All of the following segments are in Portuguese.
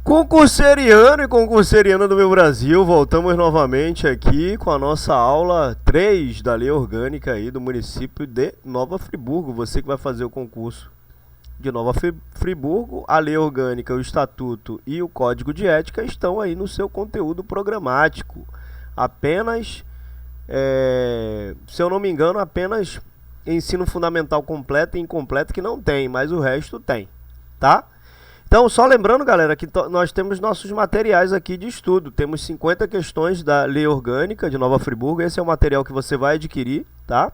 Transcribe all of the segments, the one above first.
Concurseriano e concurseriana do meu Brasil, voltamos novamente aqui com a nossa aula 3 da Lei Orgânica aí do município de Nova Friburgo. Você que vai fazer o concurso de Nova Friburgo, a Lei Orgânica, o Estatuto e o Código de Ética estão aí no seu conteúdo programático. Apenas, se eu não me engano, apenas ensino fundamental completo e incompleto que não tem, mas o resto tem, tá? Então, só lembrando, galera, que nós temos nossos materiais aqui de estudo. Temos 50 questões da Lei Orgânica de Nova Friburgo. Esse é o material que você vai adquirir, tá?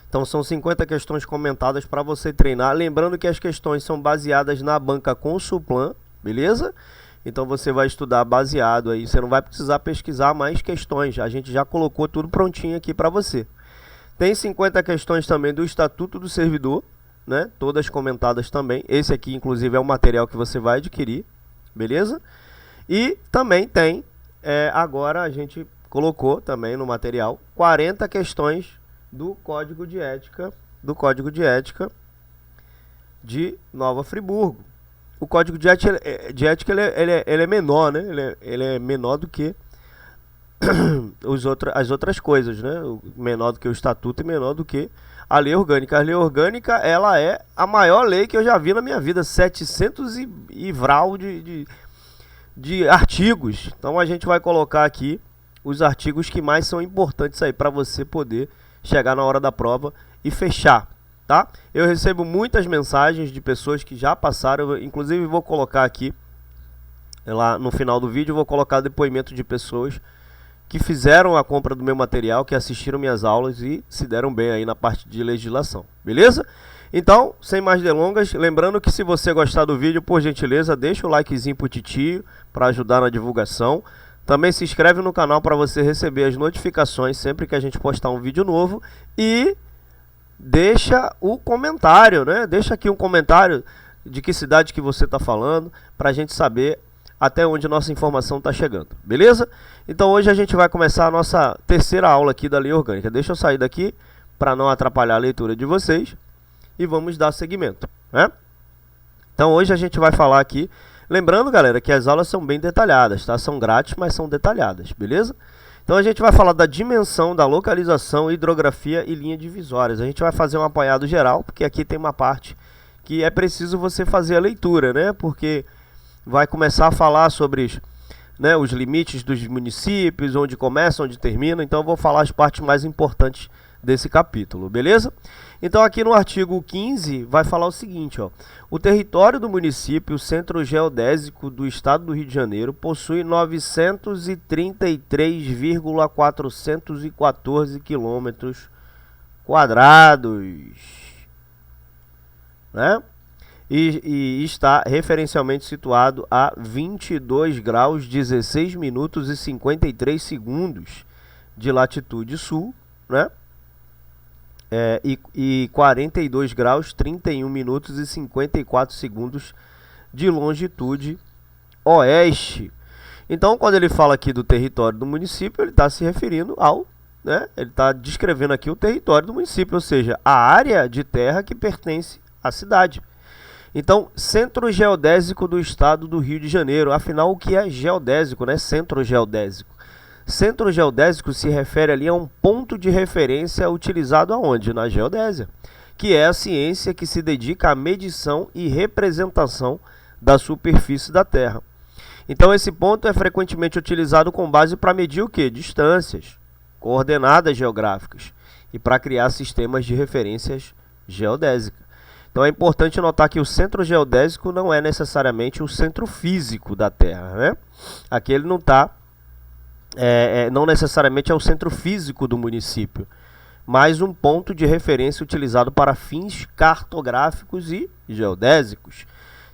Então, são 50 questões comentadas para você treinar. Lembrando que as questões são baseadas na banca Consulplan, beleza? Então, você vai estudar baseado aí. Você não vai precisar pesquisar mais questões. A gente já colocou tudo prontinho aqui para você. Tem 50 questões também do Estatuto do Servidor, né? Todas comentadas também. Esse aqui, inclusive, é o material que você vai adquirir, beleza? E também tem, agora a gente colocou também no material 40 questões do Código de Ética, de Nova Friburgo. O Código de Ética, ele é menor, né? Ele é menor do que as outras coisas, né? Menor do que o Estatuto e menor do que a Lei Orgânica. A Lei Orgânica, ela é a maior lei que eu já vi na minha vida, 700 e vral de artigos. Então a gente vai colocar aqui os artigos que mais são importantes aí para você poder chegar na hora da prova e fechar, tá? Eu recebo muitas mensagens de pessoas que já passaram, inclusive vou colocar aqui, lá no final do vídeo, vou colocar depoimento de pessoas que fizeram a compra do meu material, que assistiram minhas aulas e se deram bem aí na parte de legislação, beleza? Então, sem mais delongas, lembrando que se você gostar do vídeo, por gentileza, deixa o likezinho pro titio para ajudar na divulgação. Também se inscreve no canal para você receber as notificações sempre que a gente postar um vídeo novo e deixa o comentário, né? Deixa aqui um comentário de que cidade que você está falando, para a gente saber até onde nossa informação está chegando, beleza? Então hoje a gente vai começar a nossa terceira aula aqui da Lei Orgânica. Deixa eu sair daqui para não atrapalhar a leitura de vocês e vamos dar seguimento, né? Então hoje a gente vai falar aqui, lembrando, galera, que as aulas são bem detalhadas, tá? São grátis, mas são detalhadas, beleza? Então a gente vai falar da dimensão, da localização, hidrografia e linha divisórias. A gente vai fazer um apanhado geral, porque aqui tem uma parte que é preciso você fazer a leitura, né? Porque vai começar a falar sobre, né, os limites dos municípios, onde começa, onde termina. Então eu vou falar as partes mais importantes desse capítulo, beleza? Então aqui no artigo 15 vai falar o seguinte, ó: o território do município centro geodésico do estado do Rio de Janeiro possui 933,414 quilômetros quadrados, né? E está referencialmente situado a 22 graus 16 minutos e 53 segundos de latitude sul, né? E 42 graus 31 minutos e 54 segundos de longitude oeste. Então, quando ele fala aqui do território do município, ele está se referindo ao, né? Ele está descrevendo aqui o território do município, ou seja, a área de terra que pertence à cidade. Então, centro geodésico do estado do Rio de Janeiro. Afinal, o que é geodésico, né? Centro geodésico. Centro geodésico se refere ali a um ponto de referência utilizado aonde? Na geodésia, que é a ciência que se dedica à medição e representação da superfície da Terra. Então, esse ponto é frequentemente utilizado com base para medir o quê? Distâncias, coordenadas geográficas e para criar sistemas de referências geodésicas. Então é importante notar que o centro geodésico não é necessariamente o centro físico da Terra, né? Aqui ele não está, não necessariamente é o centro físico do município, mas um ponto de referência utilizado para fins cartográficos e geodésicos.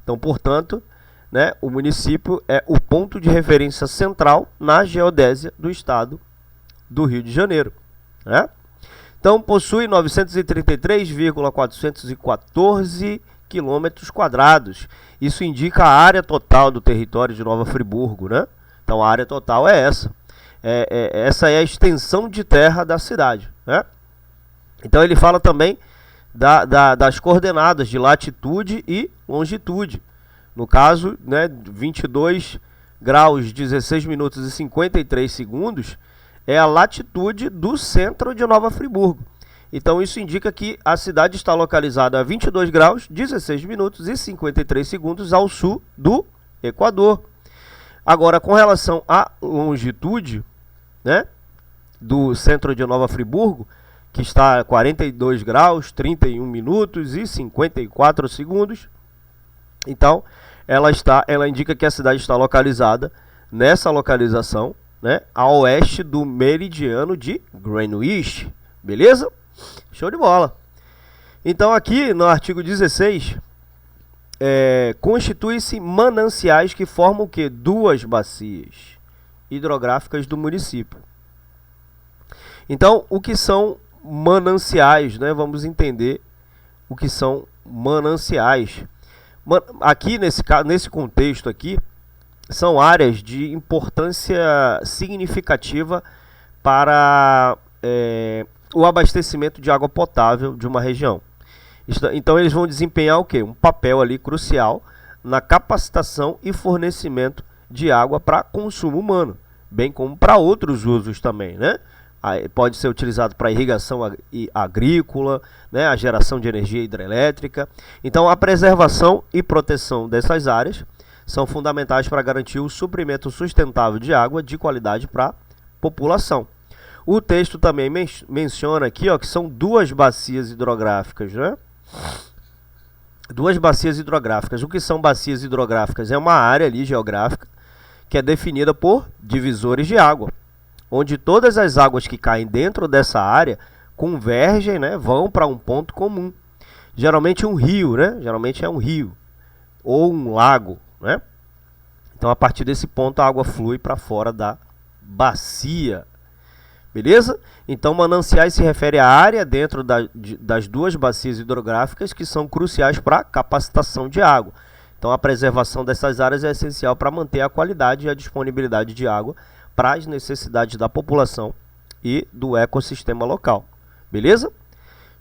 Então, portanto, né, o município é o ponto de referência central na geodésia do estado do Rio de Janeiro, né? Então, possui 933,414 quilômetros quadrados. Isso indica a área total do território de Nova Friburgo, né? Então, a área total é essa. Essa é a extensão de terra da cidade, né? Então, ele fala também das coordenadas de latitude e longitude. No caso, né, 22 graus, 16 minutos e 53 segundos é a latitude do centro de Nova Friburgo. Então isso indica que a cidade está localizada a 22 graus, 16 minutos e 53 segundos ao sul do Equador. Agora, com relação à longitude, né, do centro de Nova Friburgo, que está a 42 graus, 31 minutos e 54 segundos. Então, ela indica que a cidade está localizada nessa localização, né, a oeste do meridiano de Greenwich. Beleza? Show de bola. Então, aqui no artigo 16, constitui-se mananciais que formam o quê? Duas bacias hidrográficas do município. Então, o que são mananciais, né? Vamos entender o que são mananciais. Aqui nesse contexto aqui, são áreas de importância significativa para o abastecimento de água potável de uma região. Então eles vão desempenhar o quê? Um papel ali crucial na capacitação e fornecimento de água para consumo humano, bem como para outros usos também, né? Pode ser utilizado para irrigação agrícola, né, a geração de energia hidrelétrica. Então, a preservação e proteção dessas áreas são fundamentais para garantir o suprimento sustentável de água de qualidade para a população. O texto também menciona aqui, ó, que são duas bacias hidrográficas, né? Duas bacias hidrográficas. O que são bacias hidrográficas? É uma área ali geográfica que é definida por divisores de água, onde todas as águas que caem dentro dessa área convergem, né, vão para um ponto comum. Geralmente um rio, né? Geralmente é um rio ou um lago, né? Então, a partir desse ponto, a água flui para fora da bacia. Beleza? Então, mananciais se refere à área dentro das duas bacias hidrográficas que são cruciais para a capacitação de água. Então, a preservação dessas áreas é essencial para manter a qualidade e a disponibilidade de água para as necessidades da população e do ecossistema local. Beleza?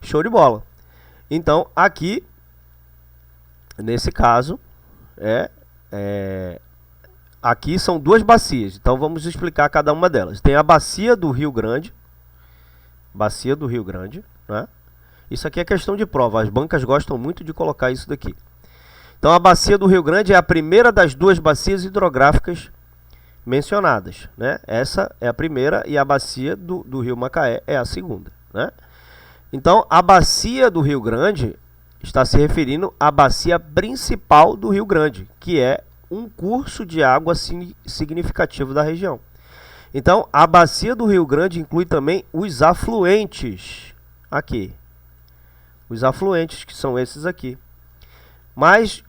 Show de bola. Então, aqui, nesse caso, aqui são duas bacias. Então, vamos explicar cada uma delas. Tem a bacia do Rio Grande. Bacia do Rio Grande, né? Isso aqui é questão de prova. As bancas gostam muito de colocar isso daqui. Então, a bacia do Rio Grande é a primeira das duas bacias hidrográficas mencionadas, né? Essa é a primeira e a bacia do Rio Macaé é a segunda, né? Então, a bacia do Rio Grande está se referindo à bacia principal do Rio Grande, que é um curso de água significativo da região. Então, a bacia do Rio Grande inclui também os afluentes aqui. Os afluentes, que são esses aqui. Mas,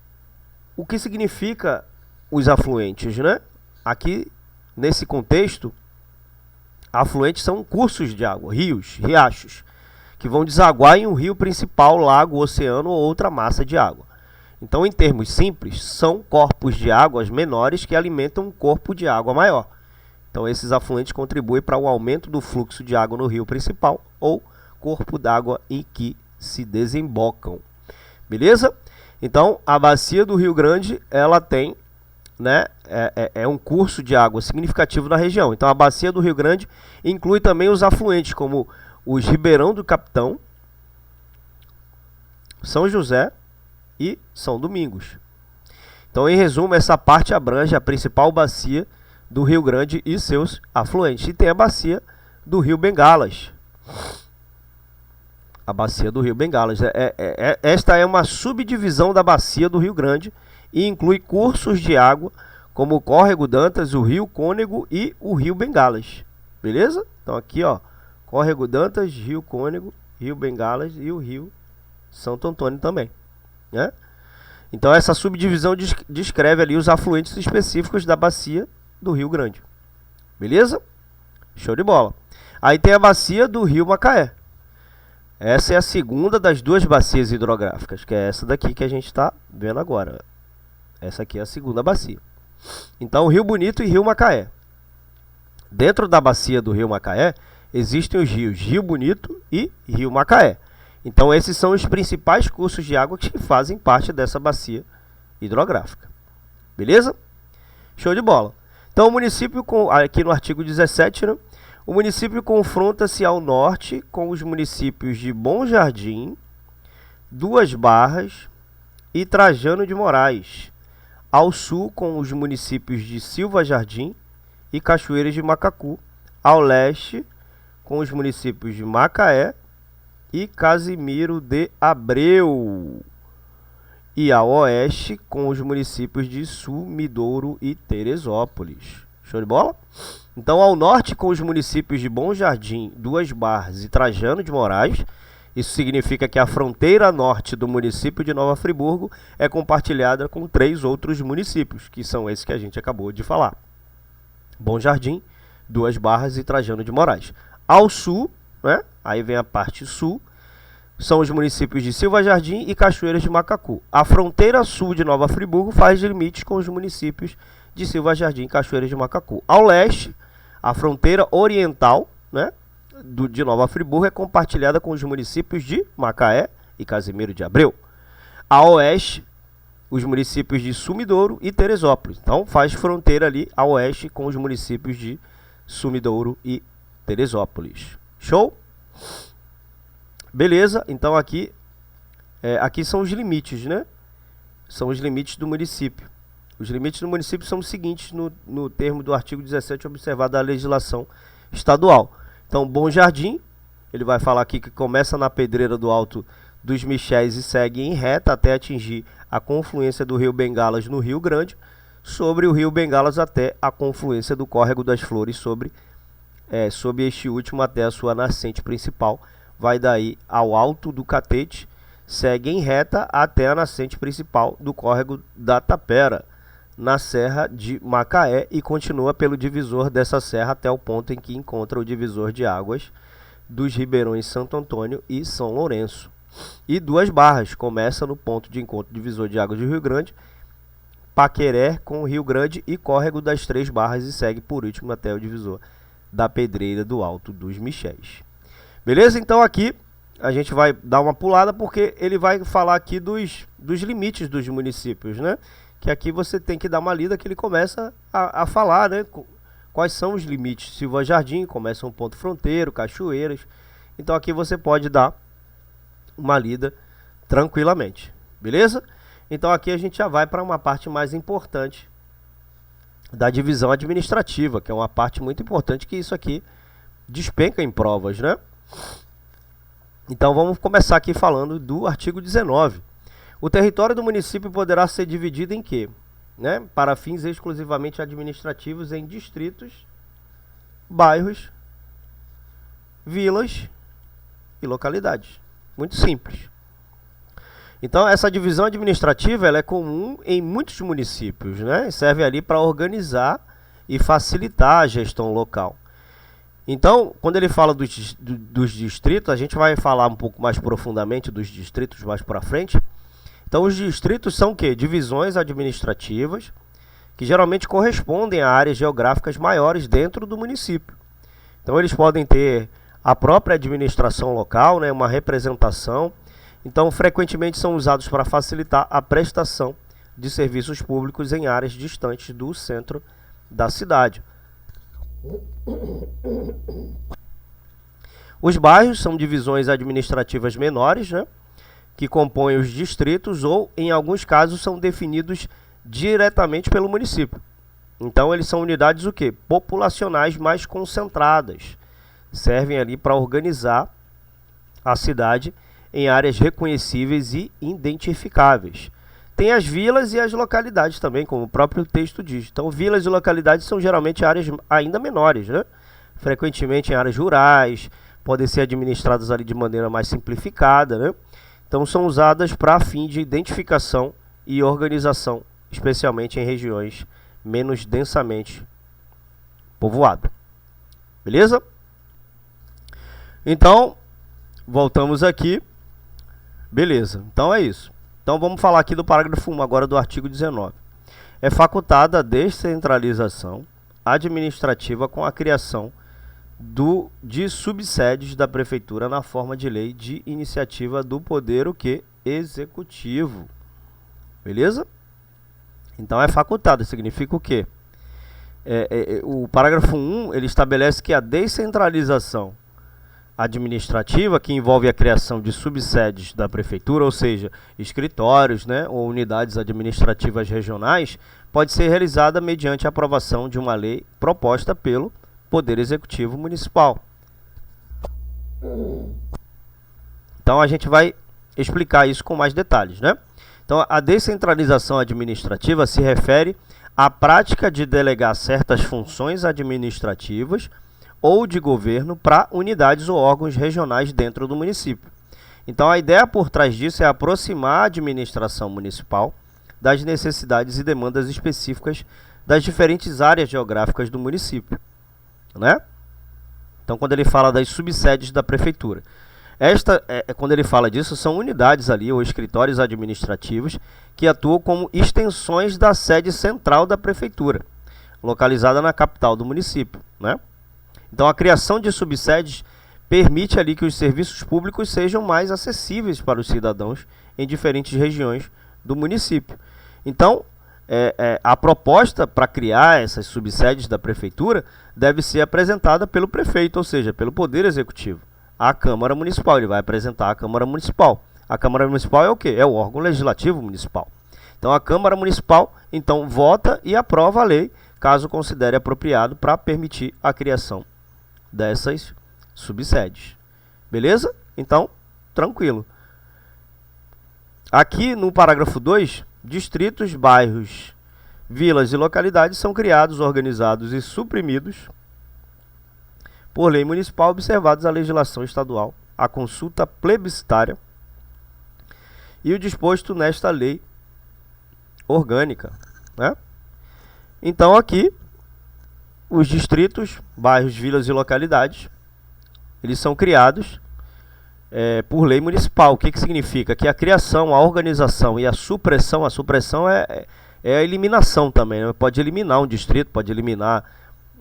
o que significa os afluentes, né? Aqui, nesse contexto, afluentes são cursos de água, rios, riachos, que vão desaguar em um rio principal, lago, oceano ou outra massa de água. Então, em termos simples, são corpos de águas menores que alimentam um corpo de água maior. Então, esses afluentes contribuem para o aumento do fluxo de água no rio principal ou corpo d'água em que se desembocam. Beleza? Então, a bacia do Rio Grande, ela tem, né, um curso de água significativo na região. Então, a bacia do Rio Grande inclui também os afluentes, como os Ribeirão do Capitão, São José e São Domingos. Então, em resumo, essa parte abrange a principal bacia do Rio Grande e seus afluentes. E tem a bacia do Rio Bengalas. A bacia do Rio Bengalas. Esta é uma subdivisão da bacia do Rio Grande e inclui cursos de água como o Córrego Dantas, o Rio Cônego e o Rio Bengalas. Beleza? Então aqui, ó, Córrego Dantas, Rio Cônego, Rio Bengalas e o Rio Santo Antônio também, né? Então essa subdivisão descreve ali os afluentes específicos da bacia do Rio Grande. Beleza? Show de bola. Aí tem a bacia do Rio Macaé. Essa é a segunda das duas bacias hidrográficas, que é essa daqui que a gente está vendo agora. Essa aqui é a segunda bacia. Então, Rio Bonito e Rio Macaé. Dentro da bacia do Rio Macaé, existem os rios Rio Bonito e Rio Macaé. Então, esses são os principais cursos de água que fazem parte dessa bacia hidrográfica. Beleza? Show de bola. Então o município, aqui no artigo 17, né? O município confronta-se ao norte com os municípios de Bom Jardim, Duas Barras e Trajano de Moraes. Ao sul com os municípios de Silva Jardim e Cachoeiras de Macacu. Ao leste com os municípios de Macaé e Casimiro de Abreu. E ao oeste com os municípios de Sumidouro e Teresópolis. Show de bola? Então, ao norte com os municípios de Bom Jardim, Duas Barras e Trajano de Moraes. Isso significa que a fronteira norte do município de Nova Friburgo é compartilhada com 3 outros municípios, que são esses que a gente acabou de falar. Bom Jardim, Duas Barras e Trajano de Moraes. Ao sul, né? Aí vem a parte sul, são os municípios de Silva Jardim e Cachoeiras de Macacu. A fronteira sul de Nova Friburgo faz limites com os municípios de Silva Jardim e Cachoeiras de Macacu. Ao leste, a fronteira oriental, né, de Nova Friburgo é compartilhada com os municípios de Macaé e Casimiro de Abreu. A oeste, os municípios de Sumidouro e Teresópolis. Então faz fronteira ali a oeste com os municípios de Sumidouro e Teresópolis. Show? Beleza, então aqui são os limites, né? São os limites do município. Os limites do município são os seguintes no termo do artigo 17 observado da legislação estadual. Então, Bom Jardim, ele vai falar aqui que começa na Pedreira do Alto dos Michés e segue em reta até atingir a confluência do Rio Bengalas no Rio Grande, sobre o Rio Bengalas até a confluência do Córrego das Flores, sob este último até a sua nascente principal. Vai daí ao Alto do Catete, segue em reta até a nascente principal do Córrego da Tapera, na Serra de Macaé, e continua pelo divisor dessa serra até o ponto em que encontra o divisor de águas dos ribeirões Santo Antônio e São Lourenço. E Duas Barras, começa no ponto de encontro divisor de águas do Rio Grande, Paqueré com o Rio Grande e Córrego das Três Barras, e segue por último até o divisor da Pedreira do Alto dos Michés. Beleza? Então aqui a gente vai dar uma pulada porque ele vai falar aqui dos limites dos municípios, né? Que aqui você tem que dar uma lida que ele começa a falar, né? Quais são os limites. Silva Jardim, começa um ponto fronteiro, Cachoeiras. Então aqui você pode dar uma lida tranquilamente. Beleza? Então aqui a gente já vai para uma parte mais importante da divisão administrativa, que é uma parte muito importante, que isso aqui despenca em provas, né? Então vamos começar aqui falando do artigo 19. O território do município poderá ser dividido em quê? Né? Para fins exclusivamente administrativos, em distritos, bairros, vilas e localidades. Muito simples. Então essa divisão administrativa ela é comum em muitos municípios, né? Serve ali para organizar e facilitar a gestão local. Então, quando ele fala dos distritos, a gente vai falar um pouco mais profundamente dos distritos mais para frente. Então, os distritos são o quê? Divisões administrativas, que geralmente correspondem a áreas geográficas maiores dentro do município. Então, eles podem ter a própria administração local, né, uma representação. Então, frequentemente são usados para facilitar a prestação de serviços públicos em áreas distantes do centro da cidade. Os bairros são divisões administrativas menores, né, que compõem os distritos ou, em alguns casos, são definidos diretamente pelo município. Então, eles são unidades o quê? Populacionais mais concentradas. Servem ali para organizar a cidade em áreas reconhecíveis e identificáveis. Tem as vilas e as localidades também, como o próprio texto diz. Então, vilas e localidades são geralmente áreas ainda menores, né? Frequentemente em áreas rurais, podem ser administradas ali de maneira mais simplificada, né? Então, são usadas para fim de identificação e organização, especialmente em regiões menos densamente povoadas. Beleza? Então, voltamos aqui. Beleza, então é isso. Então vamos falar aqui do parágrafo 1 agora do artigo 19. É facultada a descentralização administrativa com a criação de subsedes da prefeitura na forma de lei de iniciativa do poder executivo. Beleza? Então é facultado, significa o quê? O parágrafo 1, ele estabelece que a descentralização administrativa, que envolve a criação de subsedes da prefeitura, ou seja, escritórios, né, ou unidades administrativas regionais, pode ser realizada mediante a aprovação de uma lei proposta pelo Poder Executivo Municipal. Então a gente vai explicar isso com mais detalhes, né? Então a descentralização administrativa se refere à prática de delegar certas funções administrativas ou de governo para unidades ou órgãos regionais dentro do município. Então a ideia por trás disso é aproximar a administração municipal das necessidades e demandas específicas das diferentes áreas geográficas do município, né? Então quando ele fala das subsedes da prefeitura, quando ele fala disso, são unidades ali ou escritórios administrativos que atuam como extensões da sede central da prefeitura, localizada na capital do município, né? Então a criação de subsedes permite ali que os serviços públicos sejam mais acessíveis para os cidadãos em diferentes regiões do município. Então, a proposta para criar essas subsedes da prefeitura deve ser apresentada pelo prefeito, ou seja, pelo Poder Executivo, à Câmara Municipal. Ele vai apresentar à Câmara Municipal. A Câmara Municipal é o quê? É o órgão legislativo municipal. Então a Câmara Municipal vota e aprova a lei, caso considere apropriado, para permitir a criação dessas subsedes. Beleza? Então, tranquilo. Aqui no parágrafo 2, distritos, bairros, vilas e localidades são criados, organizados e suprimidos por lei municipal, observados a legislação estadual, a consulta plebiscitária e o disposto nesta lei orgânica, né? Então aqui os distritos, bairros, vilas e localidades, eles são criados por lei municipal. O que significa? Que a criação, a organização e a supressão é a eliminação também, né? Pode eliminar um distrito, pode eliminar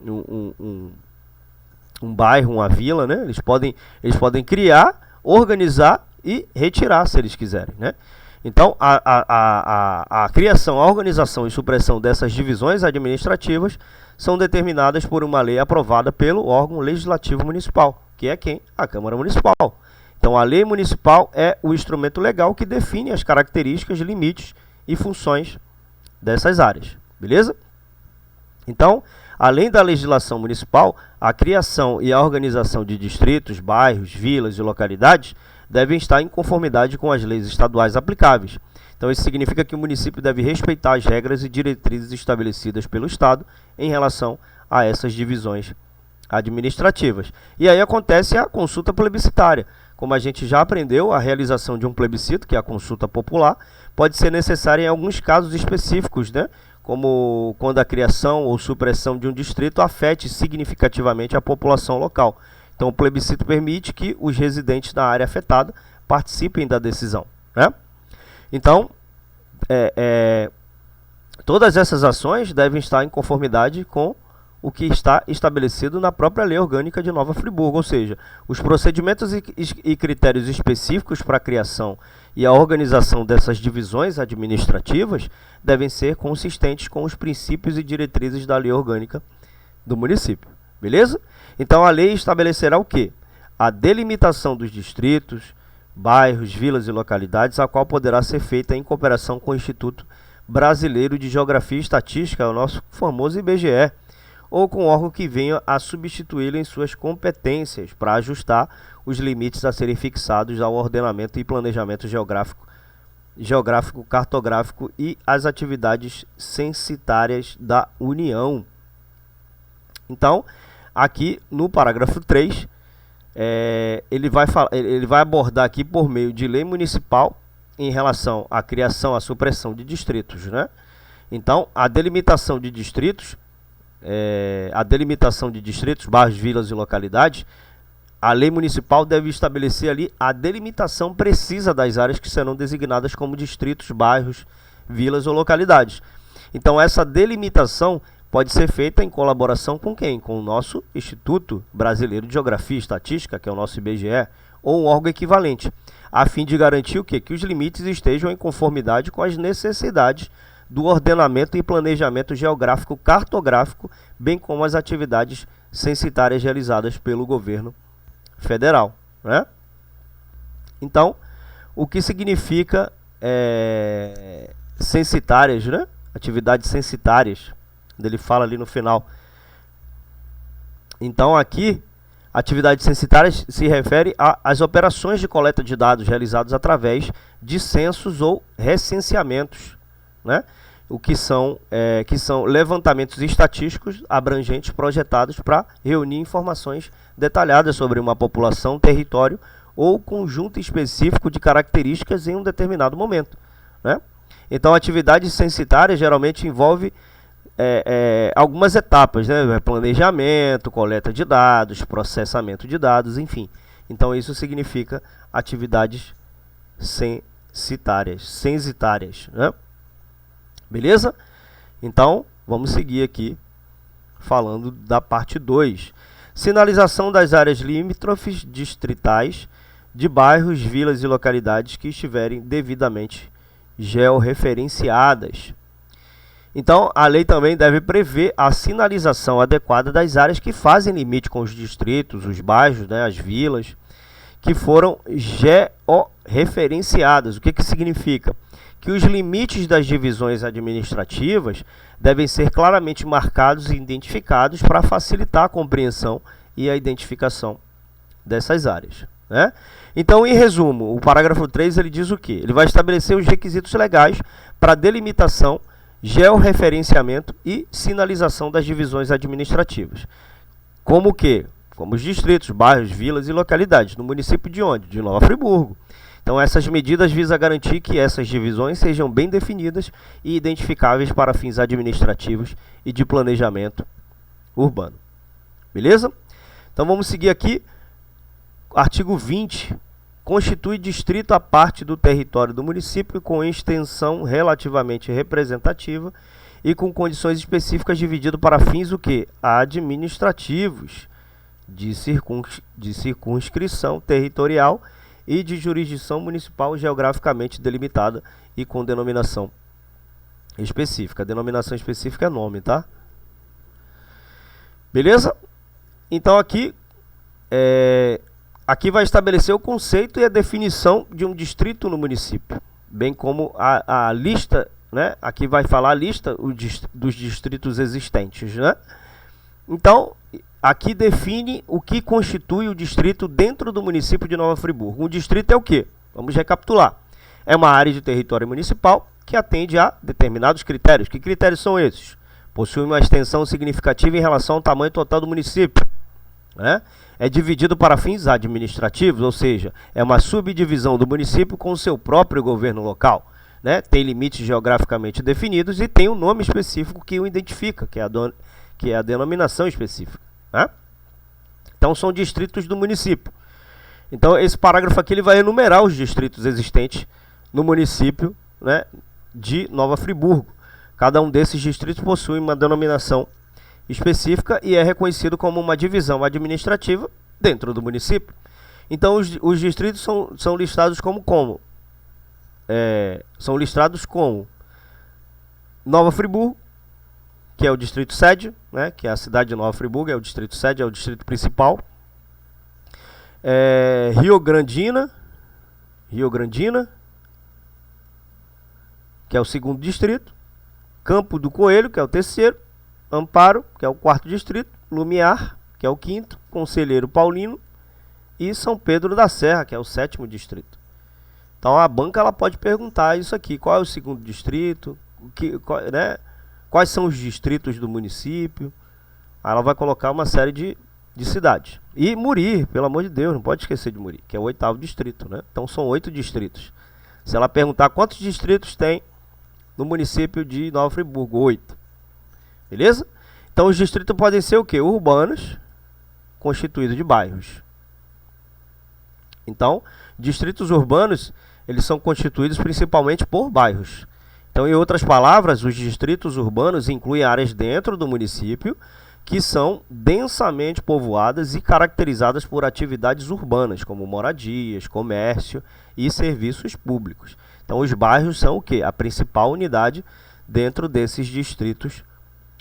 um bairro, uma vila, né? Eles podem criar, organizar e retirar, se eles quiserem, né? Então, a criação, a organização e supressão dessas divisões administrativas são determinadas por uma lei aprovada pelo órgão legislativo municipal, que é quem? A Câmara Municipal. Então, a lei municipal é o instrumento legal que define as características, limites e funções dessas áreas, beleza? Então, além da legislação municipal, a criação e a organização de distritos, bairros, vilas e localidades devem estar em conformidade com as leis estaduais aplicáveis. Então, isso significa que o município deve respeitar as regras e diretrizes estabelecidas pelo Estado em relação a essas divisões administrativas. E aí acontece a consulta plebiscitária. Como a gente já aprendeu, a realização de um plebiscito, que é a consulta popular, pode ser necessária em alguns casos específicos, né? Como quando a criação ou supressão de um distrito afete significativamente a população local. Então, o plebiscito permite que os residentes da área afetada participem da decisão, né? Então, todas essas ações devem estar em conformidade com o que está estabelecido na própria Lei Orgânica de Nova Friburgo, ou seja, os procedimentos e critérios específicos para a criação e a organização dessas divisões administrativas devem ser consistentes com os princípios e diretrizes da Lei Orgânica do município, beleza? Então a lei estabelecerá o quê? A delimitação dos distritos, bairros, vilas e localidades, a qual poderá ser feita em cooperação com o Instituto Brasileiro de Geografia e Estatística, o nosso famoso IBGE, ou com órgão que venha a substituí-lo em suas competências para ajustar os limites a serem fixados ao ordenamento e planejamento geográfico, cartográfico e as atividades censitárias da União. Então, aqui no parágrafo 3, ele vai abordar aqui por meio de lei municipal em relação à criação, à supressão de distritos, né? Então, a delimitação de distritos, bairros, vilas e localidades, a lei municipal deve estabelecer ali a delimitação precisa das áreas que serão designadas como distritos, bairros, vilas ou localidades. Então, essa delimitação pode ser feita em colaboração com quem? Com o nosso Instituto Brasileiro de Geografia e Estatística, que é o nosso IBGE, ou um órgão equivalente, a fim de garantir o quê? Que os limites estejam em conformidade com as necessidades do ordenamento e planejamento geográfico cartográfico, bem como as atividades censitárias realizadas pelo governo federal, né? Então, o que significa censitárias, né? Atividades censitárias, ele fala ali no final. Então, aqui, atividades censitárias se refere às operações de coleta de dados realizadas através de censos ou recenseamentos, né? O que são levantamentos estatísticos abrangentes projetados para reunir informações detalhadas sobre uma população, território ou conjunto específico de características em um determinado momento, né? Então, a atividade censitária geralmente envolve algumas etapas, né? Planejamento, coleta de dados, processamento de dados, enfim. Então, isso significa atividades censitárias, né? Beleza? Então, vamos seguir aqui falando da parte 2. Sinalização das áreas limítrofes distritais de bairros, vilas e localidades que estiverem devidamente georreferenciadas. Então, a lei também deve prever a sinalização adequada das áreas que fazem limite com os distritos, os bairros, né, as vilas, que foram georreferenciadas. O que significa? Que os limites das divisões administrativas devem ser claramente marcados e identificados para facilitar a compreensão e a identificação dessas áreas, né? Então, em resumo, o parágrafo 3 ele diz o quê? Ele vai estabelecer os requisitos legais para delimitação, georreferenciamento e sinalização das divisões administrativas. Como o quê? Como os distritos, bairros, vilas e localidades. No município de onde? De Nova Friburgo. Então, essas medidas visam garantir que essas divisões sejam bem definidas e identificáveis para fins administrativos e de planejamento urbano. Beleza? Então, vamos seguir aqui. Artigo 20. Constitui distrito a parte do território do município com extensão relativamente representativa e com condições específicas dividido para fins o quê? Administrativos, de circunscrição territorial e de jurisdição municipal geograficamente delimitada e com denominação específica. A denominação específica é nome, tá? Beleza? Então aqui vai estabelecer o conceito e a definição de um distrito no município, bem como a lista, né? Aqui vai falar a lista dos distritos existentes, né? Então, aqui define o que constitui o distrito dentro do município de Nova Friburgo. Um distrito é o quê? Vamos recapitular. É uma área de território municipal que atende a determinados critérios. Que critérios são esses? Possui uma extensão significativa em relação ao tamanho total do município, né? É dividido para fins administrativos, ou seja, é uma subdivisão do município com o seu próprio governo local, né? Tem limites geograficamente definidos e tem um nome específico que o identifica, que é a denominação específica, né? Então, são distritos do município. Então, esse parágrafo aqui ele vai enumerar os distritos existentes no município, né, de Nova Friburgo. Cada um desses distritos possui uma denominação específica e é reconhecido como uma divisão administrativa dentro do município. Então, os distritos são listados como Nova Friburgo, que é o distrito sede, né, que é a cidade de Nova Friburgo, é o distrito sede, é o distrito principal. Rio Grandina, que é o segundo distrito. Campo do Coelho, que é o terceiro. Amparo, que é o quarto distrito. Lumiar, que é o quinto. Conselheiro Paulino. E São Pedro da Serra, que é o sétimo distrito. Então, a banca ela pode perguntar isso aqui. Qual é o segundo distrito? Né? Quais são os distritos do município? Aí ela vai colocar uma série de cidades. E Muri, pelo amor de Deus, não pode esquecer de Muri, que é o oitavo distrito, né? Então, são 8 distritos. Se ela perguntar quantos distritos tem no município de Nova Friburgo, 8. Beleza? Então, os distritos podem ser o quê? Urbanos, constituídos de bairros. Então, distritos urbanos, eles são constituídos principalmente por bairros. Então, em outras palavras, os distritos urbanos incluem áreas dentro do município que são densamente povoadas e caracterizadas por atividades urbanas, como moradias, comércio e serviços públicos. Então, os bairros são o quê? A principal unidade dentro desses distritos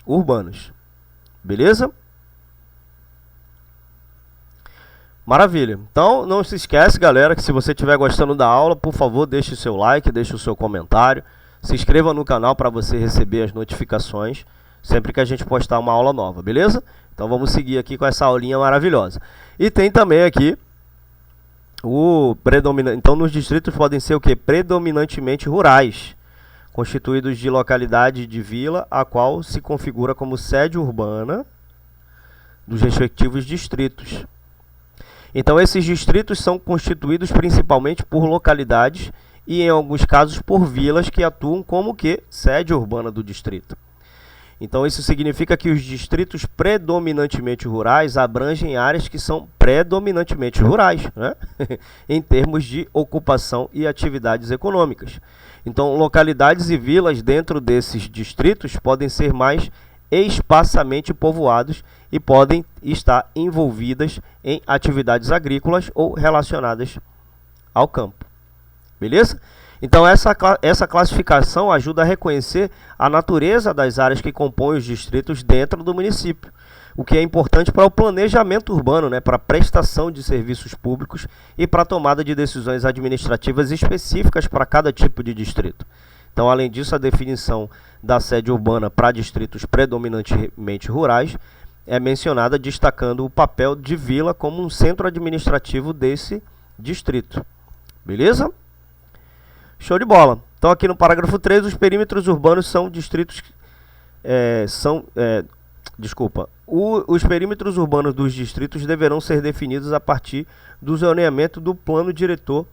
urbanos. Beleza? Maravilha. Então, não se esquece, galera, que se você estiver gostando da aula, por favor, deixe o seu like, deixe o seu comentário. Se inscreva no canal para você receber as notificações sempre que a gente postar uma aula nova, beleza? Então, vamos seguir aqui com essa aulinha maravilhosa. E tem também aqui o predominante. Então, nos distritos podem ser o quê? Predominantemente rurais, constituídos de localidade de vila, a qual se configura como sede urbana dos respectivos distritos. Então, esses distritos são constituídos principalmente por localidades e, em alguns casos, por vilas que atuam como que sede urbana do distrito. Então, isso significa que os distritos predominantemente rurais abrangem áreas que são predominantemente rurais, né? Em termos de ocupação e atividades econômicas. Então, localidades e vilas dentro desses distritos podem ser mais esparsamente povoados e podem estar envolvidas em atividades agrícolas ou relacionadas ao campo. Beleza? Então, essa classificação ajuda a reconhecer a natureza das áreas que compõem os distritos dentro do município, o que é importante para o planejamento urbano, né, para a prestação de serviços públicos e para a tomada de decisões administrativas específicas para cada tipo de distrito. Então, além disso, a definição da sede urbana para distritos predominantemente rurais é mencionada, destacando o papel de vila como um centro administrativo desse distrito. Beleza? Show de bola. Então, aqui no parágrafo 3, os perímetros urbanos são distritos... Os perímetros urbanos dos distritos deverão ser definidos a partir do zoneamento do plano diretor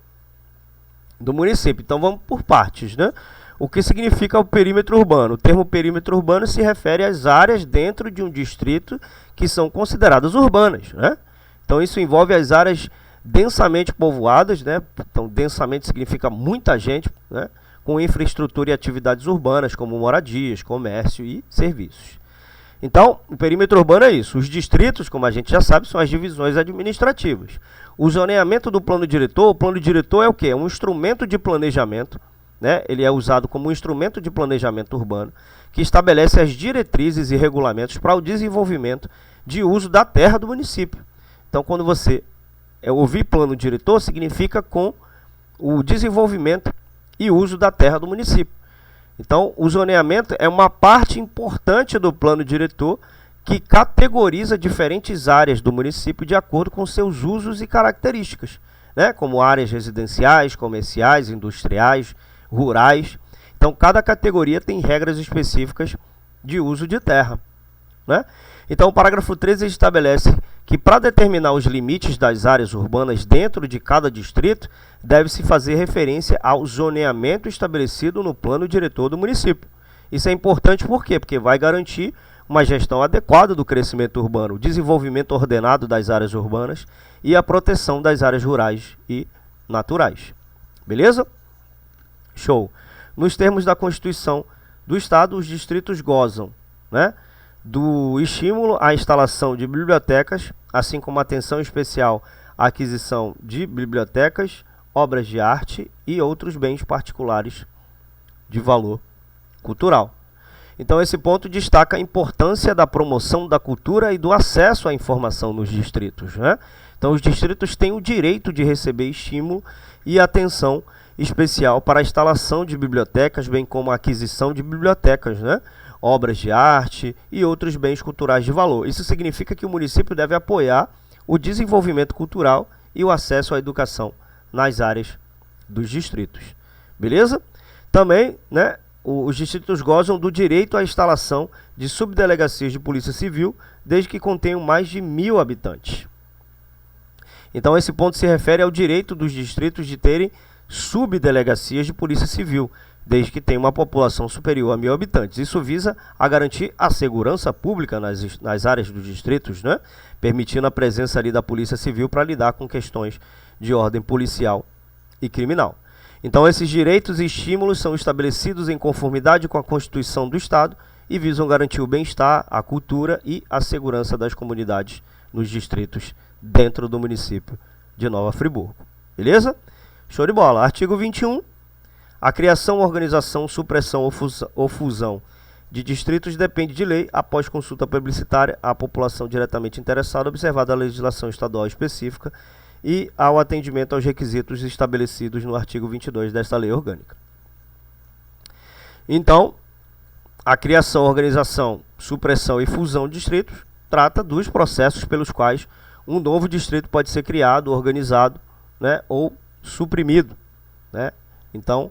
do município. Então, vamos por partes, né? O que significa o perímetro urbano? O termo perímetro urbano se refere às áreas dentro de um distrito que são consideradas urbanas, né? Então, isso envolve as áreas densamente povoadas, né? Então, densamente significa muita gente, né? Com infraestrutura e atividades urbanas, como moradias, comércio e serviços. Então, o perímetro urbano é isso. Os distritos, como a gente já sabe, são as divisões administrativas. O zoneamento do plano diretor, o plano diretor é o quê? É um instrumento de planejamento, né? Ele é usado como um instrumento de planejamento urbano que estabelece as diretrizes e regulamentos para o desenvolvimento de uso da terra do município. Então, quando você ouvir plano diretor, significa com o desenvolvimento e uso da terra do município. Então, o zoneamento é uma parte importante do plano diretor que categoriza diferentes áreas do município de acordo com seus usos e características, né? Como áreas residenciais, comerciais, industriais, rurais. Então, cada categoria tem regras específicas de uso de terra, né? Então, o parágrafo 13 estabelece que, para determinar os limites das áreas urbanas dentro de cada distrito, deve-se fazer referência ao zoneamento estabelecido no plano diretor do município. Isso é importante por quê? Porque vai garantir uma gestão adequada do crescimento urbano, o desenvolvimento ordenado das áreas urbanas e a proteção das áreas rurais e naturais. Beleza? Show! Nos termos da Constituição do Estado, os distritos gozam, né, do estímulo à instalação de bibliotecas, assim como atenção especial à aquisição de bibliotecas, obras de arte e outros bens particulares de valor cultural. Então, esse ponto destaca a importância da promoção da cultura e do acesso à informação nos distritos, né? Então, os distritos têm o direito de receber estímulo e atenção especial para a instalação de bibliotecas, bem como a aquisição de bibliotecas, né? Obras de arte e outros bens culturais de valor. Isso significa que o município deve apoiar o desenvolvimento cultural e o acesso à educação nas áreas dos distritos. Beleza? Também, né, os distritos gozam do direito à instalação de subdelegacias de polícia civil, desde que contenham mais de 1.000 habitantes. Então, esse ponto se refere ao direito dos distritos de terem subdelegacias de polícia civil, desde que tenha uma população superior a 1.000 habitantes. Isso visa a garantir a segurança pública nas áreas dos distritos, né? Permitindo a presença ali da Polícia Civil para lidar com questões de ordem policial e criminal. Então, esses direitos e estímulos são estabelecidos em conformidade com a Constituição do Estado e visam garantir o bem-estar, a cultura e a segurança das comunidades nos distritos dentro do município de Nova Friburgo. Beleza? Show de bola. Artigo 21. A criação, organização, supressão ou fusão de distritos depende de lei, após consulta plebiscitária à população diretamente interessada, observada a legislação estadual específica e ao atendimento aos requisitos estabelecidos no artigo 22 desta lei orgânica. Então, a criação, organização, supressão e fusão de distritos trata dos processos pelos quais um novo distrito pode ser criado, organizado, né, ou suprimido, né? Então,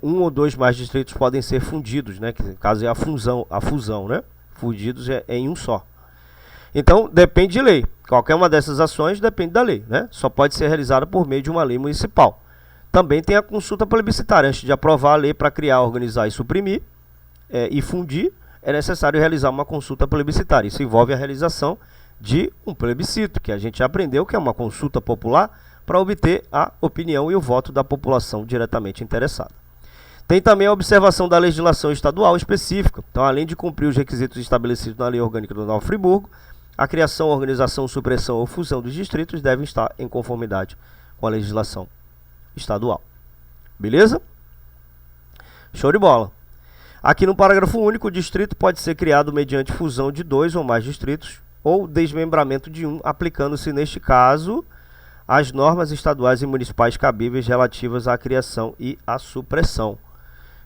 um ou dois mais distritos podem ser fundidos, né, que no caso é a fusão, né? Fundidos em um só. Então, depende de lei. Qualquer uma dessas ações depende da lei, né? Só pode ser realizada por meio de uma lei municipal. Também tem a consulta plebiscitária. Antes de aprovar a lei para criar, organizar e suprimir e fundir, é necessário realizar uma consulta plebiscitária. Isso envolve a realização de um plebiscito, que a gente já aprendeu que é uma consulta popular para obter a opinião e o voto da população diretamente interessada. Tem também a observação da legislação estadual específica. Então, além de cumprir os requisitos estabelecidos na Lei Orgânica do Nova Friburgo, a criação, organização, supressão ou fusão dos distritos devem estar em conformidade com a legislação estadual. Beleza? Show de bola. Aqui no parágrafo único, o distrito pode ser criado mediante fusão de 2 ou mais distritos ou desmembramento de um, aplicando-se, neste caso, as normas estaduais e municipais cabíveis relativas à criação e à supressão.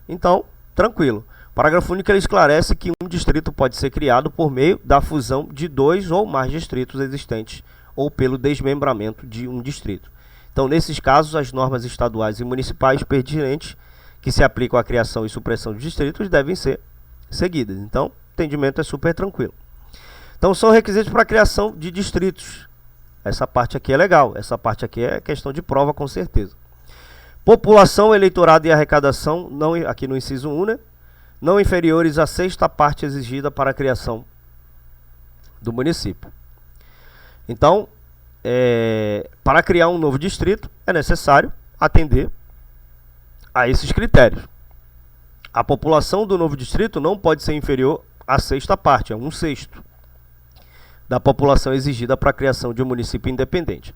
Então, tranquilo. O parágrafo único ele esclarece que um distrito pode ser criado por meio da fusão de 2 ou mais distritos existentes ou pelo desmembramento de um distrito. Então, nesses casos, as normas estaduais e municipais pertinentes que se aplicam à criação e supressão de distritos devem ser seguidas. Então, o entendimento é super tranquilo. Então, são requisitos para a criação de distritos. Essa parte aqui é legal. Essa parte aqui é questão de prova, com certeza. População, eleitorado e arrecadação, não, aqui no inciso 1, né? Não inferiores à sexta parte exigida para a criação do município. Então, para criar um novo distrito, é necessário atender a esses critérios. A população do novo distrito não pode ser inferior à sexta parte, é 1/6 da população exigida para a criação de um município independente.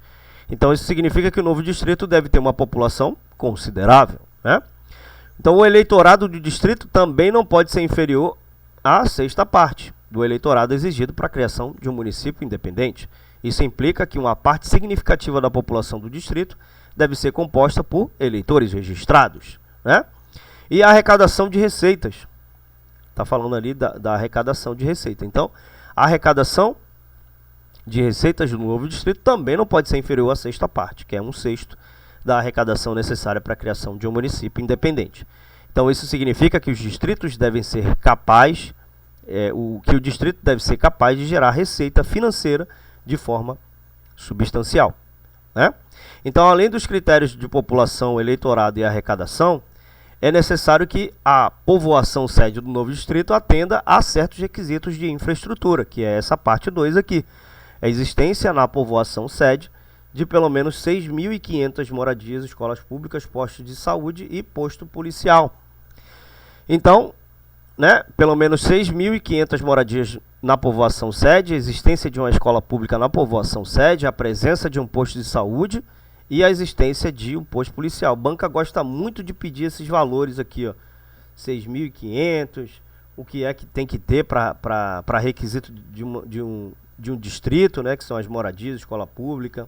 Então, isso significa que o novo distrito deve ter uma população considerável, né? Então, o eleitorado do distrito também não pode ser inferior à sexta parte do eleitorado exigido para a criação de um município independente. Isso implica que uma parte significativa da população do distrito deve ser composta por eleitores registrados, né? E a arrecadação de receitas. Está falando ali da arrecadação de receita. Então, a arrecadação de receitas do novo distrito também não pode ser inferior à sexta parte, que é 1/6 da arrecadação necessária para a criação de um município independente. Então, isso significa que os distritos devem ser capazes, o distrito deve ser capaz de gerar receita financeira de forma substancial, né? Então, além dos critérios de população, eleitorado e arrecadação, é necessário que a povoação sede do novo distrito atenda a certos requisitos de infraestrutura, que é essa parte 2 aqui. A existência na povoação sede de pelo menos 6.500 moradias, escolas públicas, postos de saúde e posto policial. Então, né, pelo menos 6.500 moradias na povoação sede, a existência de uma escola pública na povoação sede, a presença de um posto de saúde e a existência de um posto policial. A banca gosta muito de pedir esses valores aqui, ó, 6.500, o que é que tem que ter para requisito de um distrito, né, que são as moradias, escola pública,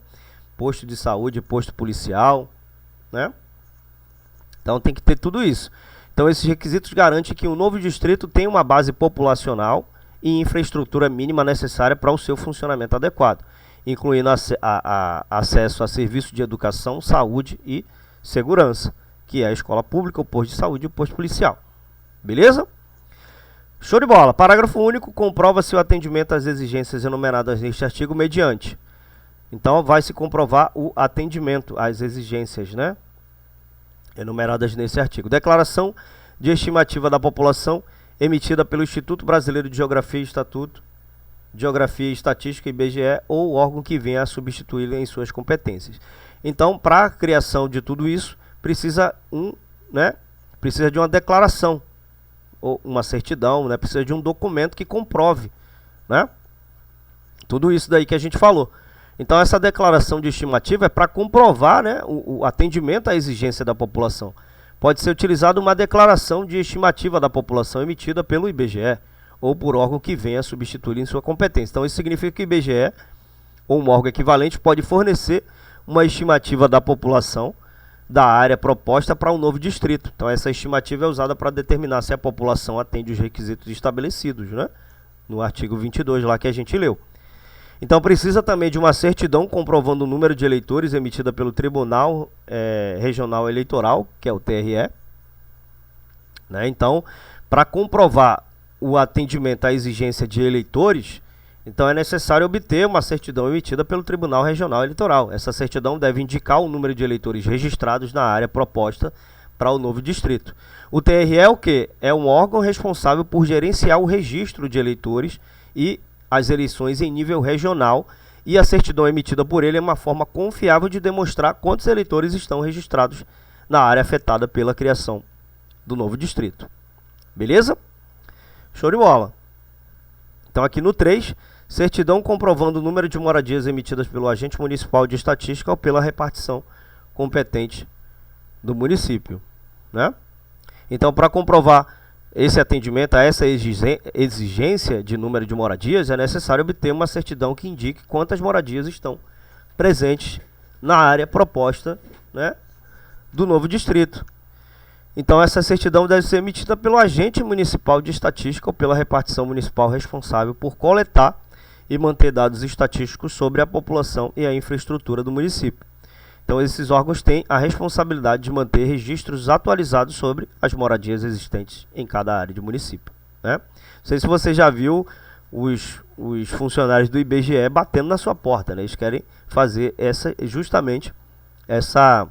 posto de saúde, posto policial, né? Então tem que ter tudo isso. Então esses requisitos garantem que um novo distrito tem uma base populacional e infraestrutura mínima necessária para o seu funcionamento adequado, incluindo acesso a serviços de educação, saúde e segurança, que é a escola pública, o posto de saúde e o posto policial. Beleza? Show de bola. Parágrafo único. Comprova-se o atendimento às exigências enumeradas neste artigo mediante. Então, vai se comprovar o atendimento às exigências, né, enumeradas nesse artigo. Declaração de estimativa da população emitida pelo Instituto Brasileiro de Geografia e Estatística, IBGE, ou órgão que venha a substituí-lo em suas competências. Então, para a criação de tudo isso, precisa de uma declaração, ou uma certidão, né? Precisa de um documento que comprove, né, tudo isso daí que a gente falou. Então, essa declaração de estimativa é para comprovar, né, o atendimento à exigência da população. pode ser utilizada uma declaração de estimativa da população emitida pelo IBGE ou por órgão que venha a substituir em sua competência. Então, isso significa que o IBGE ou um órgão equivalente pode fornecer uma estimativa da população da área proposta para um novo distrito. Então, essa estimativa é usada para determinar se a população atende os requisitos estabelecidos, né? No artigo 22, lá que a gente leu. Então, precisa também de uma certidão comprovando o número de eleitores emitida pelo Tribunal Regional Eleitoral, que é o TRE. Né? Então, para comprovar o atendimento à exigência de eleitores, então é necessário obter uma certidão emitida pelo Tribunal Regional Eleitoral. Essa certidão deve indicar o número de eleitores registrados na área proposta para o novo distrito. O TRE é o quê? É um órgão responsável por gerenciar o registro de eleitores e as eleições em nível regional, e a certidão emitida por ele é uma forma confiável de demonstrar quantos eleitores estão registrados na área afetada pela criação do novo distrito. Beleza? Show de bola. Então aqui no 3, certidão comprovando o número de moradias emitidas pelo agente municipal de estatística ou pela repartição competente do município, né? Então, para comprovar esse atendimento a essa exigência de número de moradias, é necessário obter uma certidão que indique quantas moradias estão presentes na área proposta, né, do novo distrito. Então, essa certidão deve ser emitida pelo agente municipal de estatística ou pela repartição municipal responsável por coletar e manter dados estatísticos sobre a população e a infraestrutura do município. Então, esses órgãos têm a responsabilidade de manter registros atualizados sobre as moradias existentes em cada área de município, né? Não sei se você já viu os funcionários do IBGE batendo na sua porta, né? Eles querem fazer justamente essa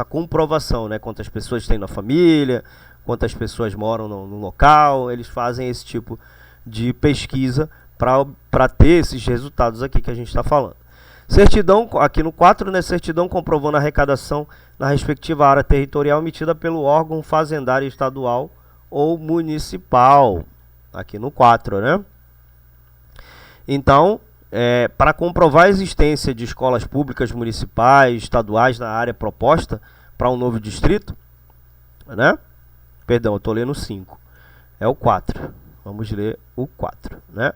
comprovação, né? Quantas pessoas tem na família, quantas pessoas moram no local. Eles fazem esse tipo de pesquisa para ter esses resultados aqui que a gente está falando. Certidão, aqui no 4, né, certidão comprovando a arrecadação na respectiva área territorial emitida pelo órgão fazendário estadual ou municipal. Aqui no 4, né? Então, para comprovar a existência de escolas públicas municipais, estaduais na área proposta para um novo distrito, né? Perdão, eu estou lendo o 5. É o 4. Vamos ler o 4, né?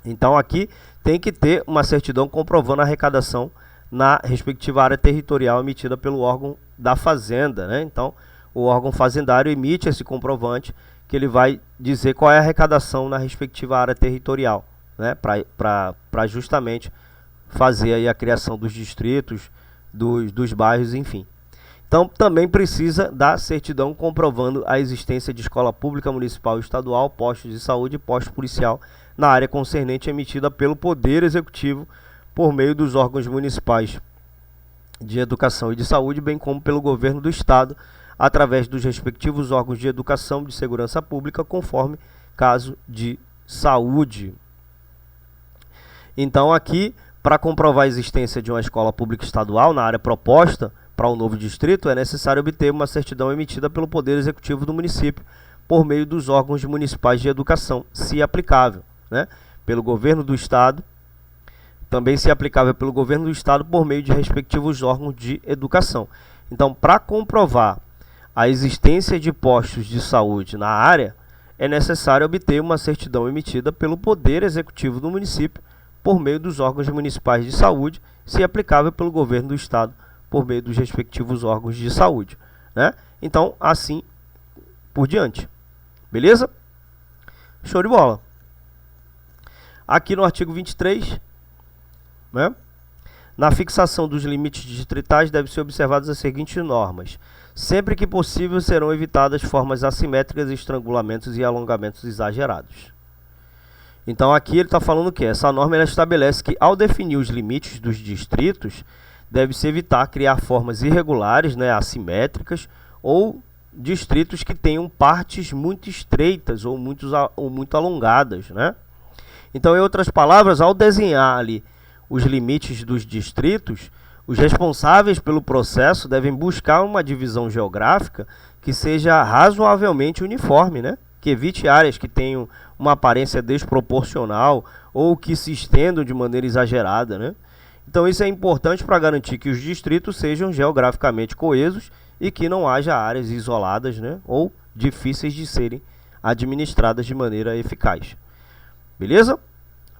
Então, aqui tem que ter uma certidão comprovando a arrecadação na respectiva área territorial emitida pelo órgão da Fazenda, né? Então, o órgão fazendário emite esse comprovante que ele vai dizer qual é a arrecadação na respectiva área territorial, né? Para justamente fazer aí a criação dos distritos, dos bairros, enfim. Então, também precisa da certidão comprovando a existência de escola pública municipal e estadual, postos de saúde e posto policial na área concernente emitida pelo Poder Executivo por meio dos órgãos municipais de educação e de saúde, bem como pelo governo do estado, através dos respectivos órgãos de educação e de segurança pública, conforme caso de saúde. Então, aqui, para comprovar a existência de uma escola pública estadual na área proposta para o novo distrito, é necessário obter uma certidão emitida pelo Poder Executivo do município por meio dos órgãos municipais de educação, se aplicável, né? Pelo governo do estado, também se aplicável pelo governo do estado por meio de respectivos órgãos de educação. Então, para comprovar a existência de postos de saúde na área, é necessário obter uma certidão emitida pelo Poder Executivo do município por meio dos órgãos municipais de saúde, se aplicável pelo governo do estado por meio dos respectivos órgãos de saúde, né? Então, assim por diante. Beleza? Show de bola. Aqui no artigo 23, né? Na fixação dos limites distritais devem ser observadas as seguintes normas. Sempre que possível serão evitadas formas assimétricas, estrangulamentos e alongamentos exagerados. Então aqui ele está falando o quê? Essa norma ela estabelece que ao definir os limites dos distritos, deve-se evitar criar formas irregulares, né, assimétricas, ou distritos que tenham partes muito estreitas ou muito alongadas, né? Então, em outras palavras, ao desenhar ali os limites dos distritos, os responsáveis pelo processo devem buscar uma divisão geográfica que seja razoavelmente uniforme, né? Que evite áreas que tenham uma aparência desproporcional ou que se estendam de maneira exagerada, né? Então, isso é importante para garantir que os distritos sejam geograficamente coesos e que não haja áreas isoladas, né, ou difíceis de serem administradas de maneira eficaz. Beleza?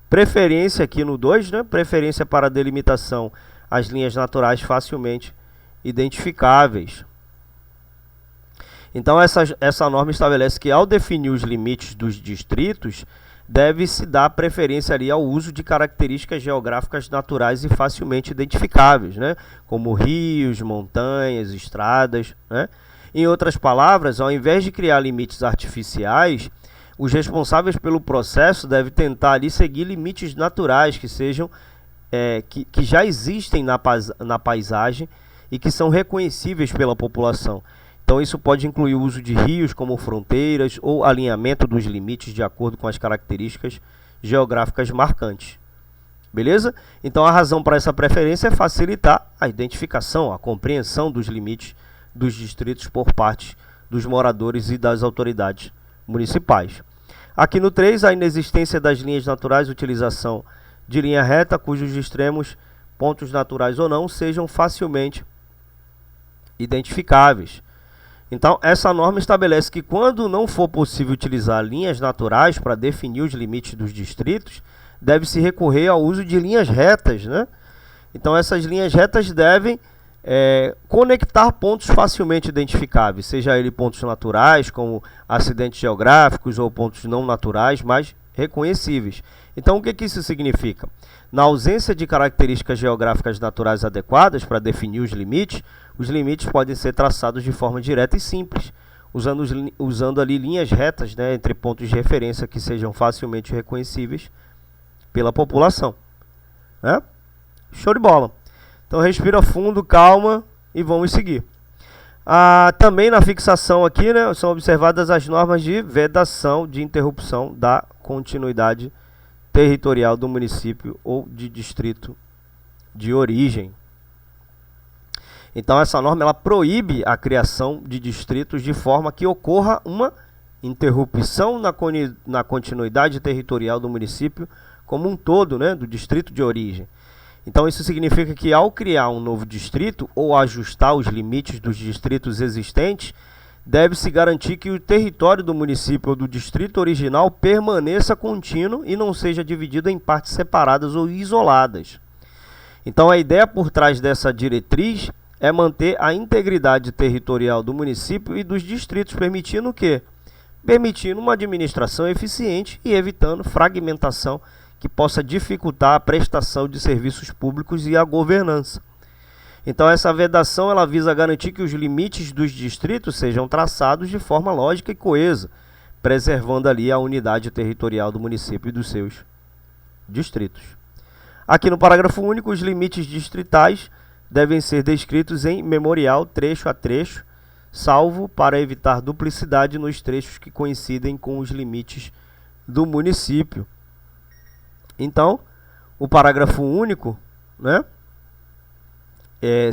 Preferência aqui no 2, né, preferência para delimitação às linhas naturais facilmente identificáveis. Então essa norma estabelece que ao definir os limites dos distritos, deve-se dar preferência ali ao uso de características geográficas naturais e facilmente identificáveis, né? Como rios, montanhas, estradas, né? Em outras palavras, ao invés de criar limites artificiais, os responsáveis pelo processo devem tentar ali seguir limites naturais que sejam que já existem na paisagem e que são reconhecíveis pela população. Então isso pode incluir o uso de rios como fronteiras ou alinhamento dos limites de acordo com as características geográficas marcantes. Beleza? Então a razão para essa preferência é facilitar a identificação, a compreensão dos limites dos distritos por parte dos moradores e das autoridades municipais. Aqui no 3, a inexistência das linhas naturais, utilização de linha reta, cujos extremos, pontos naturais ou não, sejam facilmente identificáveis. Então, essa norma estabelece que quando não for possível utilizar linhas naturais para definir os limites dos distritos, deve-se recorrer ao uso de linhas retas, né? Então, essas linhas retas devem conectar pontos facilmente identificáveis, seja ele pontos naturais, como acidentes geográficos, ou pontos não naturais, mas reconhecíveis. Então, o que isso significa? Na ausência de características geográficas naturais adequadas para definir os limites podem ser traçados de forma direta e simples, usando ali linhas retas, né, entre pontos de referência que sejam facilmente reconhecíveis pela população. Né? Show de bola! Então, respira fundo, calma e vamos seguir. Também na fixação aqui, né, são observadas as normas de vedação de interrupção da continuidade territorial do município ou de distrito de origem. Então, essa norma ela proíbe a criação de distritos de forma que ocorra uma interrupção na continuidade territorial do município como um todo, né, do distrito de origem. Então, isso significa que ao criar um novo distrito ou ajustar os limites dos distritos existentes, deve-se garantir que o território do município ou do distrito original permaneça contínuo e não seja dividido em partes separadas ou isoladas. Então, a ideia por trás dessa diretriz é manter a integridade territorial do município e dos distritos, permitindo o quê? Permitindo uma administração eficiente e evitando fragmentação que possa dificultar a prestação de serviços públicos e a governança. Então, essa vedação ela visa garantir que os limites dos distritos sejam traçados de forma lógica e coesa, preservando ali a unidade territorial do município e dos seus distritos. Aqui no parágrafo único, os limites distritais devem ser descritos em memorial, trecho a trecho, salvo para evitar duplicidade nos trechos que coincidem com os limites do município. Então, o parágrafo único, né,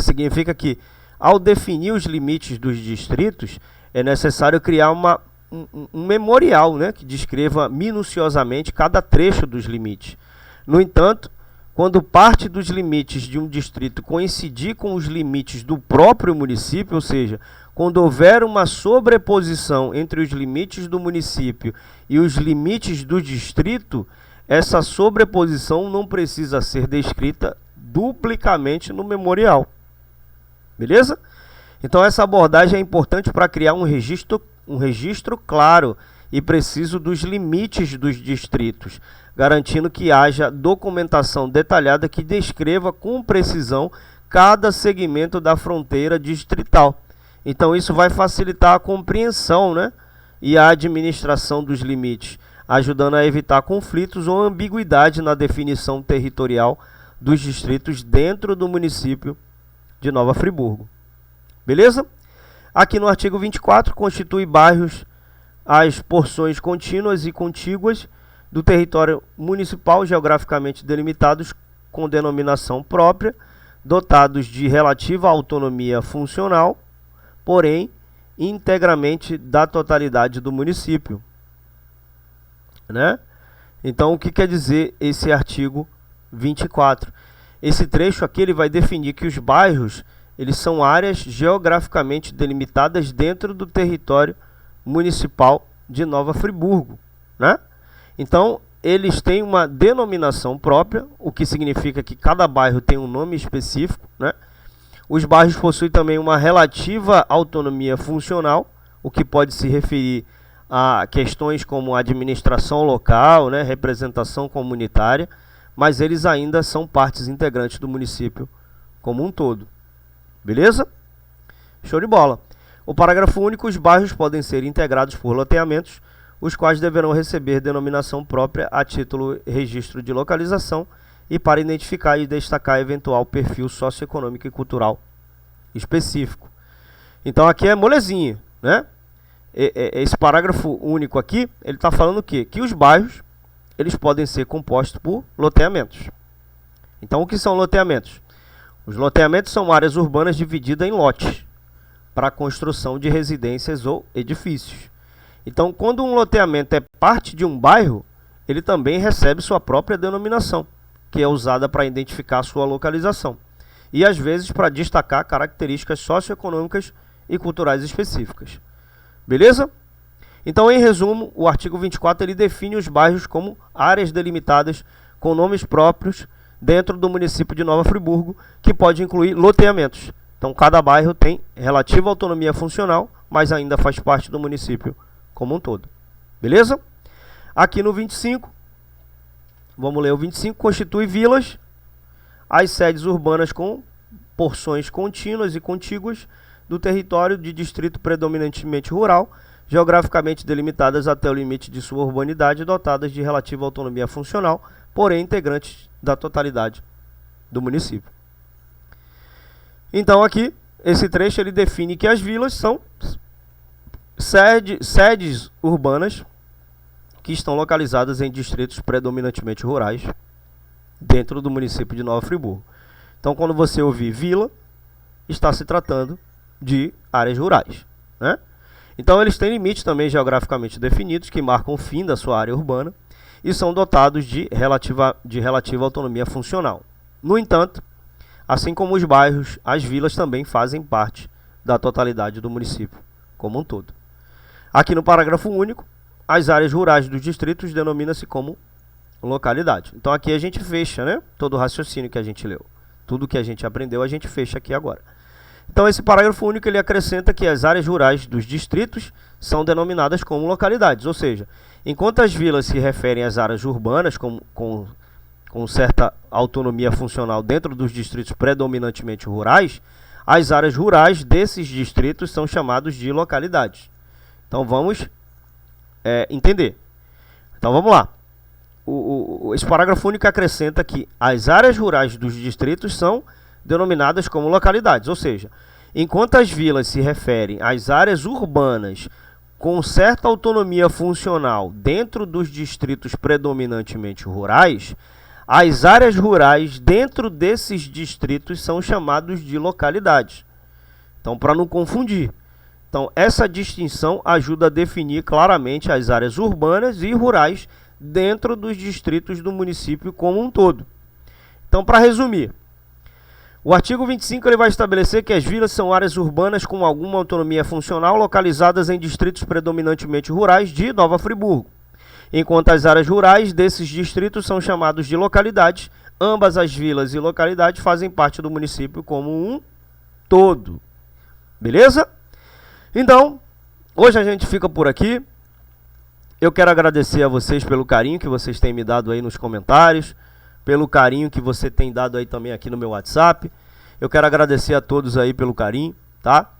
significa que, ao definir os limites dos distritos, é necessário criar um memorial, né, que descreva minuciosamente cada trecho dos limites. No entanto, quando parte dos limites de um distrito coincidir com os limites do próprio município, ou seja, quando houver uma sobreposição entre os limites do município e os limites do distrito, essa sobreposição não precisa ser descrita duplicamente no memorial. Beleza? Então essa abordagem é importante para criar um registro claro e preciso dos limites dos distritos, garantindo que haja documentação detalhada que descreva com precisão cada segmento da fronteira distrital. Então isso vai facilitar a compreensão, né, e a administração dos limites, ajudando a evitar conflitos ou ambiguidade na definição territorial dos distritos dentro do município de Nova Friburgo. Beleza? Aqui no artigo 24, constitui bairros as porções contínuas e contíguas do território municipal geograficamente delimitados com denominação própria, dotados de relativa autonomia funcional, porém integramente da totalidade do município. Né? Então, o que quer dizer esse artigo 24? Esse trecho aqui ele vai definir que os bairros eles são áreas geograficamente delimitadas dentro do território municipal de Nova Friburgo, né? Então, eles têm uma denominação própria, o que significa que cada bairro tem um nome específico, né? Os bairros possuem também uma relativa autonomia funcional, o que pode se referir a questões como administração local, né, representação comunitária, mas eles ainda são partes integrantes do município como um todo. Beleza? Show de bola. O parágrafo único: os bairros podem ser integrados por loteamentos, os quais deverão receber denominação própria a título registro de localização e para identificar e destacar eventual perfil socioeconômico e cultural específico. Então aqui é molezinha, né? Esse parágrafo único aqui, ele está falando o quê? Que os bairros, eles podem ser compostos por loteamentos. Então, o que são loteamentos? Os loteamentos são áreas urbanas divididas em lotes para a construção de residências ou edifícios. Então, quando um loteamento é parte de um bairro, ele também recebe sua própria denominação, que é usada para identificar sua localização e, às vezes, para destacar características socioeconômicas e culturais específicas. Beleza? Então, em resumo, o artigo 24 ele define os bairros como áreas delimitadas com nomes próprios dentro do município de Nova Friburgo, que pode incluir loteamentos. Então, cada bairro tem relativa autonomia funcional, mas ainda faz parte do município como um todo. Beleza? Aqui no 25, vamos ler o 25, constitui vilas, as sedes urbanas com porções contínuas e contíguas do território de distrito predominantemente rural, geograficamente delimitadas até o limite de sua urbanidade, dotadas de relativa autonomia funcional, porém integrantes da totalidade do município. Então aqui, esse trecho ele define que as vilas são sedes urbanas que estão localizadas em distritos predominantemente rurais dentro do município de Nova Friburgo. Então, quando você ouvir vila, está se tratando de áreas rurais, né? Então, eles têm limites também geograficamente definidos que marcam o fim da sua área urbana e são dotados de relativa autonomia funcional. No entanto, assim como os bairros, as vilas também fazem parte da totalidade do município como um todo. Aqui no parágrafo único, as áreas rurais dos distritos denominam-se como localidade. Então aqui a gente fecha, né, todo o raciocínio que a gente leu. Tudo que a gente aprendeu a gente fecha aqui agora. Então esse parágrafo único ele acrescenta que as áreas rurais dos distritos são denominadas como localidades, ou seja, enquanto as vilas se referem às áreas urbanas com certa autonomia funcional dentro dos distritos predominantemente rurais, as áreas rurais desses distritos são chamadas de localidades. Então vamos entender. Então vamos lá. Esse parágrafo único acrescenta que as áreas rurais dos distritos são denominadas como localidades, ou seja, enquanto as vilas se referem às áreas urbanas com certa autonomia funcional dentro dos distritos predominantemente rurais, as áreas rurais dentro desses distritos são chamadas de localidades. Então, para não confundir. Então, essa distinção ajuda a definir claramente as áreas urbanas e rurais dentro dos distritos do município como um todo. Então, para resumir, o artigo 25 ele vai estabelecer que as vilas são áreas urbanas com alguma autonomia funcional localizadas em distritos predominantemente rurais de Nova Friburgo, enquanto as áreas rurais desses distritos são chamadas de localidades. Ambas as vilas e localidades fazem parte do município como um todo. Beleza? Então, hoje a gente fica por aqui. Eu quero agradecer a vocês pelo carinho que vocês têm me dado aí nos comentários, pelo carinho que você tem dado aí também aqui no meu WhatsApp. Eu quero agradecer a todos aí pelo carinho, tá?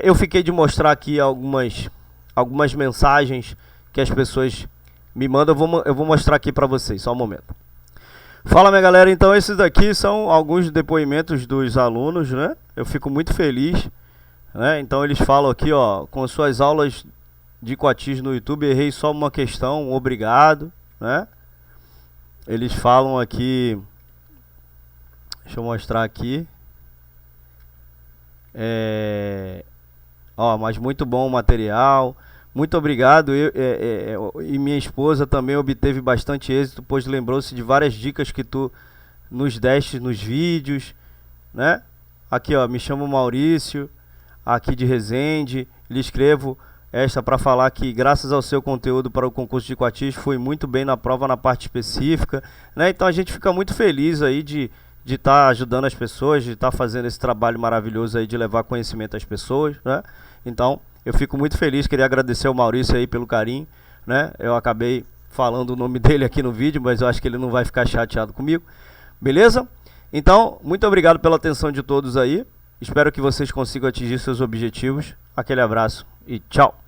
Eu fiquei de mostrar aqui algumas mensagens que as pessoas me mandam. Eu vou mostrar aqui para vocês, só um momento. Fala, minha galera, então esses daqui são alguns depoimentos dos alunos, né? Eu fico muito feliz, né? Então eles falam aqui, ó, com suas aulas de Quatis no YouTube, errei só uma questão, obrigado, né? Eles falam aqui, deixa eu mostrar aqui, mas muito bom o material, muito obrigado. E minha esposa também obteve bastante êxito, pois lembrou-se de várias dicas que tu nos deste nos vídeos, né? Aqui, ó, me chamo Maurício, aqui de Resende. Lhe escrevo esta para falar que, graças ao seu conteúdo para o concurso de Coatis, foi muito bem na prova, na parte específica, né? Então a gente fica muito feliz aí de estar ajudando as pessoas, de estar fazendo esse trabalho maravilhoso aí de levar conhecimento às pessoas, né? Então, eu fico muito feliz, queria agradecer ao Maurício aí pelo carinho, né? Eu acabei falando o nome dele aqui no vídeo, mas eu acho que ele não vai ficar chateado comigo. Beleza? Então, muito obrigado pela atenção de todos aí. Espero que vocês consigam atingir seus objetivos. Aquele abraço e tchau!